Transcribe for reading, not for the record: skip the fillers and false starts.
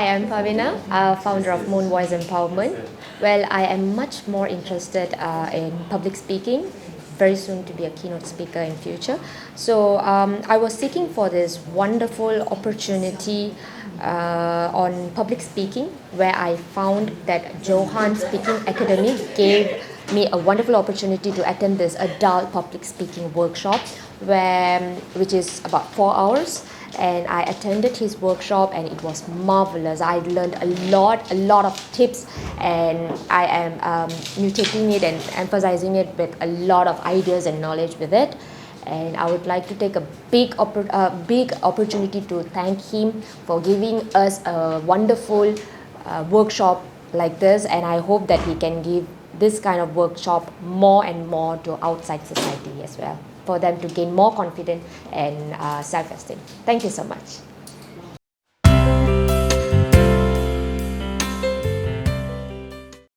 I'm Pavina, founder of Moon Voice Empowerment. Well, I am much more interested in public speaking, very soon to be a keynote speaker in future. So I was seeking for this wonderful opportunity on public speaking, where I found that Johan Speaking Academy gave me a wonderful opportunity to attend this adult public speaking workshop, which is about 4 hours. And I attended his workshop and it was marvelous. I learned a lot of tips, and I am mutating it and emphasizing it with a lot of ideas and knowledge with it. And I would like to take a big opportunity to thank him for giving us a wonderful workshop like this, and I hope that he can give this kind of workshop more and more to outside society as well, for them to gain more confidence and self-esteem. Thank you so much.